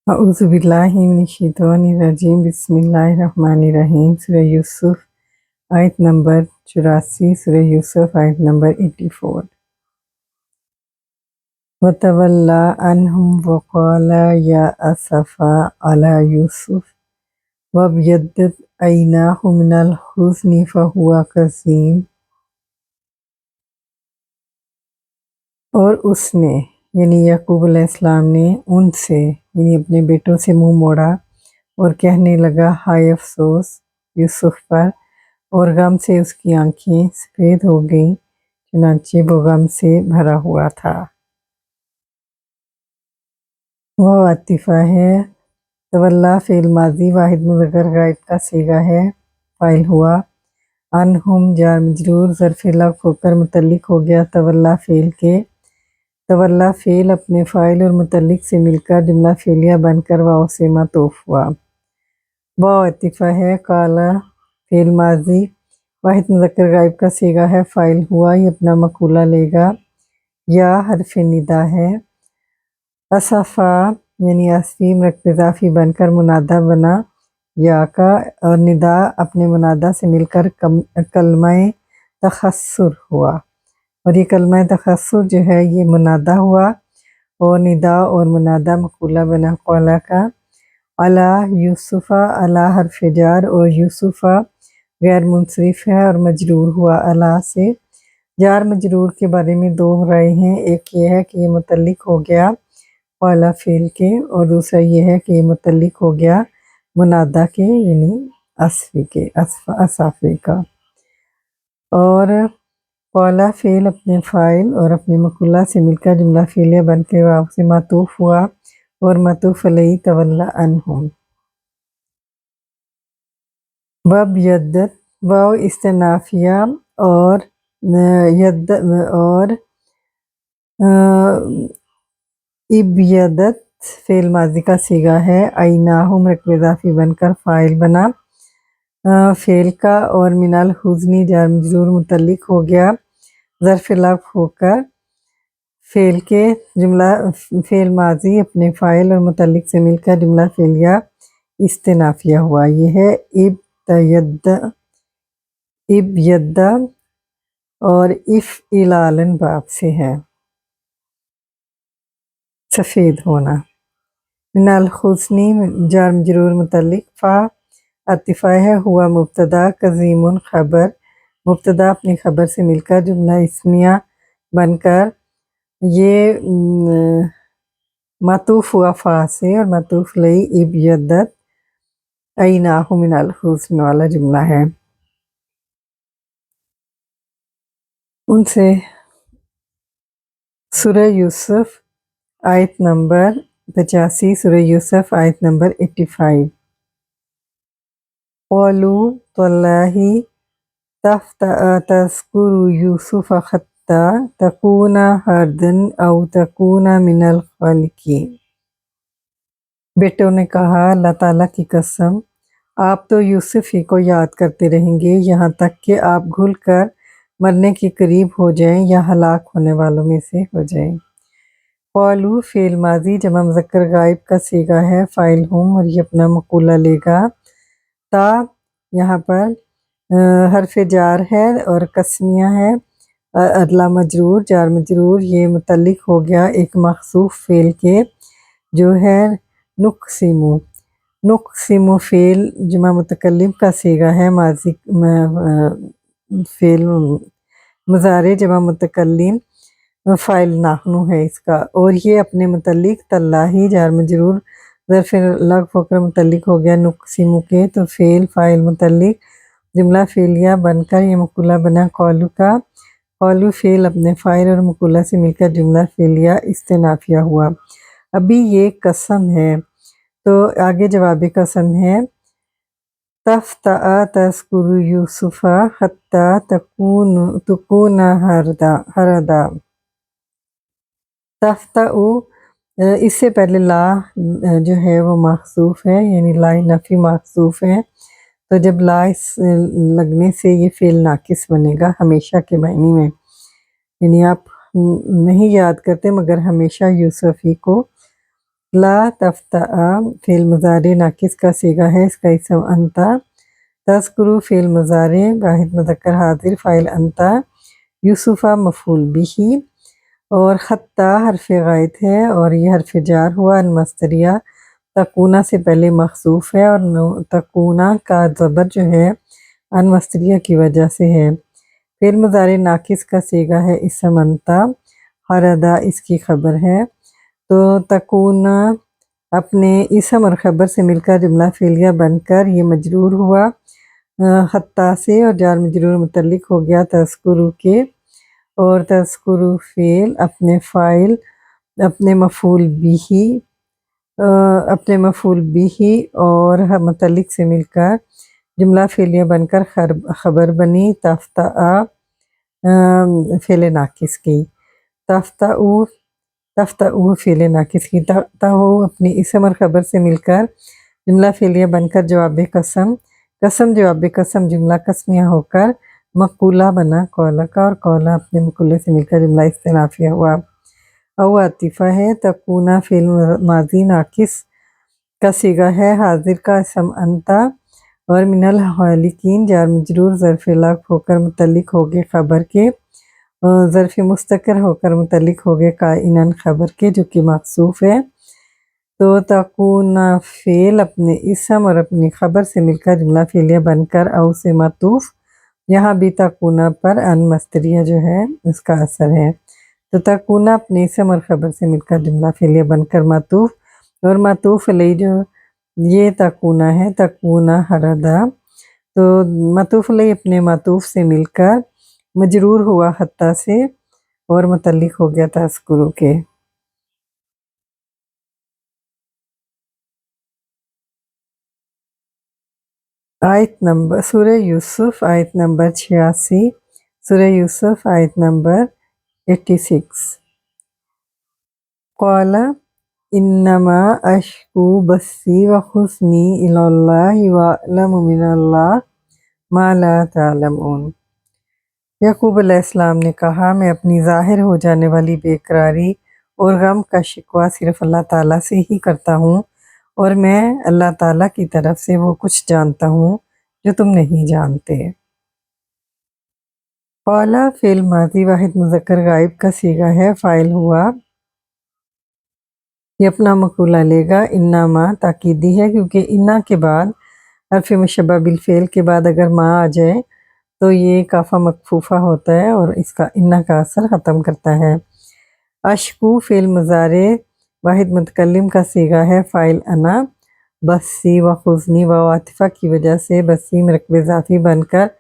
اعوذ باللہ من الشیطان الرجیم بسم اللہ الرحمن الرحیم سورہ یوسف آیت نمبر 84 سورہ یوسف آیت نمبر 84 وَتَوَلَّى عَنْهُمْ وَقَالَ يَا أَسَفَا عَلَى يُوسُفَ وَابْيَضَّتْ عَيْنَاهُ مِنَ الْحُزْنِ فَهُوَ كَظِيمٌ۔ اور اس نے یعنی یعقوب علیہ السلام نے ان سے یعنی اپنے بیٹوں سے منہ موڑا اور کہنے لگا ہائے افسوس یوسف پر، اور غم سے اس کی آنکھیں سفید ہو گئیں، چنانچہ وہ غم سے بھرا ہوا تھا۔ وہ عاطفہ ہے، تولا فعل ماضی واحد مذکر غائب کا صیغہ ہے، فاعل ہوا، عنہم جار مجرور ظرف لفظ ہو کر متعلق ہو گیا تولا فعل کے۔ تولا فعل اپنے فاعل اور متعلق سے مل کر جملہ فعلیہ بن کر واو سے معطوف ہوا۔ واو عاطفہ ہے، قالا فعل ماضی واحد مذکر غائب کا صیغہ ہے، فاعل ہوا، یہ اپنا مقولہ لے گا، یا حرف ندا ہے۔ اسفا یعنی آسفی مرکب اضافی بن کر منادہ بنا یا کا، اور ندا اپنے منادہ سے مل کر کلمہ تخسر ہوا، اور یہ کلمہ تخسر جو ہے یہ منادہ ہوا اور ندا اور منادہ مقولہ بنا قولا کا۔ علی یوسف، علی حرف جار اور یوسف غیر منصرف ہے اور مجرور ہوا علی سے۔ جار مجرور کے بارے میں دو رائے ہیں، ایک یہ ہے کہ یہ متعلق ہو گیا قولا فعل کے، اور دوسرا یہ ہے کہ یہ متعلق ہو گیا منادہ کے یعنی اسفی کے، اسافی کا۔ اور قولا فعل اپنے فاعل اور اپنے مقولہ سے مل کر جملہ فعلیہ بن کے واو سے معطوف ہوا، اور معطوف علیہ تولا عنہم۔ وَابْيَضَّتْ واو استنافیہ اور ابیضت فعل ماضی کا صیغہ ہے، عیناہ مرکب اضافی بن کر فاعل بنا فعل کا، اور من الحزن جار مجرور متعلق ہو گیا ظرف لفظ ہو کر فعل کے، جملہ فعل ماضی اپنے فاعل اور متعلق سے مل کر جملہ فعلیہ استنافیہ ہوا، یہ ہے ابیض اور افعلالن باب سے ہے سفید ہونا۔ من الحزن جار مجرور متعلق فا عاطفہ ہے، ہوا مبتدا، کظیم خبر، مبتدا اپنی خبر سے مل کر جملہ اسمیہ بن کر یہ معطوف ہوا فا سے، اور معطوف علیہ ابیضت عیناہ من الحزن والا جملہ ہے۔ ان سے سورہ یوسف آیت نمبر 85 سورہ یوسف آیت نمبر 85۔ قَالُوا تَاللَّهِ تَذْكُرُ يُوسُفَ حَتَّى تَكُونَ حَرْدًا أَوْ تَكُونَ مِنَ الْخَالِدِينَ۔ بیٹوں نے کہا اللہ تعالیٰ کی قسم، آپ تو یوسف ہی کو یاد کرتے رہیں گے یہاں تک کہ آپ گھل کر مرنے کے قریب ہو جائیں یا ہلاک ہونے والوں میں سے ہو جائیں۔ قالوا فعل ماضی جمع مذکر غائب کا صیغہ ہے، فاعل ہم، اور یہ اپنا مقولہ لے گا۔ تا یہاں پر حرف جار ہے اور قسمیہ ہے، ادلا مجرور جار مجرور، یہ متعلق ہو گیا ایک محذوف فعل کے جو ہے نقسمو۔ نقسمو فعل جمع متکلم کا صیغہ ہے، ماضی فعل مضارع جمع متکلم، فاعل نحن ہے اس کا، اور یہ اپنے متعلق تاللہ جار مجرور ظرف لفظ ہو کر متعلق ہو گیا نقسم کے، تو فعل فاعل متعلق جملہ فعلیہ بن کر یہ مقولہ بنا قالوا کا۔ قالوا فعل اپنے فاعل اور مقولہ سے مل کر جملہ فعلیہ استنافیہ ہوا۔ ابھی یہ قسم ہے تو آگے جواب قسم ہے، تفتأ تذکر یوسف حتی تکون حردا۔ تفتأ اس سے پہلے لا جو ہے وہ محذوف ہے، یعنی لا نفی محذوف ہے، تو جب لا اس لگنے سے یہ فعل ناقص بنے گا ہمیشہ کے معنی میں، یعنی آپ نہیں یاد کرتے مگر ہمیشہ یوسف ہی کو لا تفتأ فعل مضارع नाकिस का सीगा है, इसका इसम अंता. तज़कुरु फ़िल मुज़ारे वाहिद मुज़क्कर हाज़िर फ़ाइल अंता. यूसुफ़ा मफ़ूल बिही. और ख़त्ता हर्फ़ गायद है और ये हर्फ़ जार हुआ. मस्तरिया तकूना से पहले मखसूफ़ है और तकूना का ज़बर जो है अन मस्तरिया की वजह से है. फ़िल मुज़ारे नाकिस का सीगा है इसम अंता. हरदा इसकी खबर है. तो तकूना अपने इसम और ख़बर से मिलकर जुमला फ़िलिया बनकर ये मजरूर हुआ हत्ता से और जार मजरूर मुतल्लिक हो गया तज़कुरु के. और तज़कुरु फ़िल अपने फ़ाइल अपने मफ़ूल बिही और मुतल्लिक से मिलकर जुमला फ़िलिया बनकर खबर बनी तफ्ता फ़िल नाकिस की. तफ्ताऊ फ़िल नाकिस की. तफ्ताऊ अपनी इसम और ख़बर से मिलकर जुमला फ़िलिया बनकर जवाब कसम. कसम जवाब कसम जुमला कस्मिया होकर मक़ूला बना कौला का. और कौला अपने मक़ूले से मिलकर जुमला इस्तिनाफ़िया हुआ. औ आतिफ़ा है. तकूना फ़िल माज़ी नाकिस का सीगा है हाज़िर का इसम अंता. और मिनल हालिकीन जार मजरूर ज़र्फ़ लाक़ होकर मुतल्लिक हो गए ख़बर के. ज़र्फ़ मुस्तकर होकर मुतल्लिक हो गए काइनन ख़बर के जो कि मखसूफ़ है. तो तकूना फ़िल अपने इसम और अपनी ख़बर से मिलकर जुमला फ़िलिया बनकर औ से मातूफ़. यहाँ भी तकूना पर अन मस्तरिया जो है उसका असर है. तो तकूना अपने इसम और ख़बर से मिलकर जुमला फ़िलिया बनकर मातूफ़. और मातूफ़ अलैहि जो ये तकूना है तकूना हरदा. तो मातूफ़ अलैहि अपने मातूफ़ से मिलकर मजरूर हुआ हत्ता से और मुतल्लिक हो गया तज़कुरु के. आयत नंबर सूरह यूसुफ आयत नंबर 86. सूरह यूसुफ आयत नंबर 86. क़ाला इन्नमा अश्कू बस्सी व हुस्नी इलल्लाहि व अअलमु मिनल्लाह मा ला तालमून. याकूब अलैहिस्सलाम ने कहा, मैं अपनी ज़ाहिर हो जाने वाली बेकरारी और गम का शिकवा सिर्फ़ अल्लाह ताला से ही करता हूँ और मैं अल्लाह ताला की तरफ से वो कुछ जानता हूँ जो तुम नहीं जानते. क़ाला फ़िल माज़ी वाहिद मुज़क्कर गायब का सीगा है फ़ाइल हुआ. ये अपना मक़ूला लेगा. इन्नमा ताकीदी है क्योंकि इन्ना के बाद हर्फ़ मुशब्बह बिल फ़ेल के बाद अगर मा आ जाए तो ये काफ़ा मकफूफ़ा होता है और इसका इन्ना का असर ख़त्म करता है. अशकू फ़िल मुज़ारे वाहिद मुतकल्लिम का सीगा है फ़ाइल अना. बस्सी व हुज़्नी व आतिफ़ा की वजह से बस्सी मरकब इज़ाफ़ी बनकर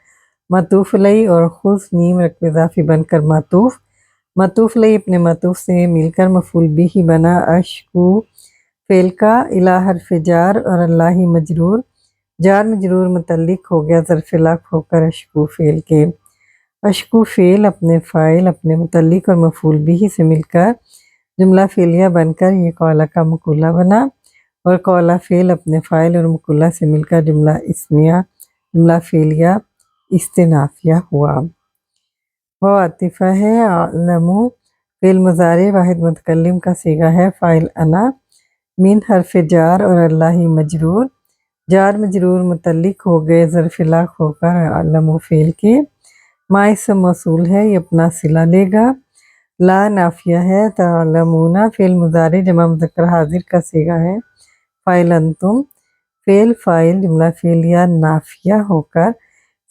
मातूफ़ अलैहि और हुज़्नी मरकब इज़ाफ़ी बनकर मातूफ़. मातूफ़ अलैहि अपने मातूफ़ से मिलकर मफ़ूल बिही बना अशकू फ़ेल का. इला हर्फ़ जार और अल्लाहि मजरूर. जार मजरूर मुतल्लिक हो गया ज़र्फ़ लाक़ होकर अशकू फ़ेल के. अशकू फ़ेल अपने फ़ाइल अपने मुतल्लिक और मफ़ूल बिही से मिलकर जुमला फ़िलिया बनकर ये क़ौला का मक़ूला बना. और क़ौला फ़ेल अपने फ़ाइल और मक़ूला से मिलकर जुमला इस्मिया जुमला फ़िलिया इस्तिनाफ़िया हुआ. वो आतिफ़ा है. अअलमु फ़िल मुज़ारे वाहिद मुतकल्लिम का सीगा है फ़ाइल अना. मिन हर्फ़ जार और अल्लाहि मजरूर. जार मजरूर मुतल्लिक हो गए ज़र्फ़ लाक़ होकर अअलमु फ़ेल के. मा इसम मौसूल है ये अपना सिला लेगा. ला नाफिया है. तालमूना फ़िल मुज़ारे जमा मुज़क्कर हाज़िर का सीगा है फ़ाइल अंतुम. फ़ेल फ़ाइल जुमला फ़िलिया नाफिया होकर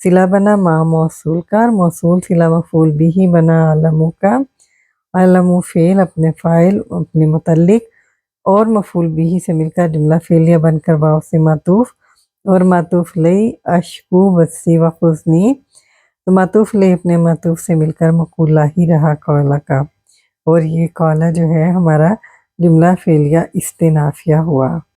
सिला बना मा मौसूल का. मौसूल सिला मफ़ूल बिही बना अअलमु का. अअलमु फ़ेल अपने फ़ाइल अपने मुतल्लिक और मफ़ूल बिही से मिलकर जुमला फ़िलिया बनकर वाव से मातूफ़. और मातूफ़ अलैहि अशकू बस्सी व हुज़्नी. तो मातूफ़ अलैहि अपने मातूफ़ से मिलकर मक़ूला ही रहा क़ौला का. और ये क़ौला जो है हमारा जुमला फ़िलिया इस्तिनाफ़िया हुआ.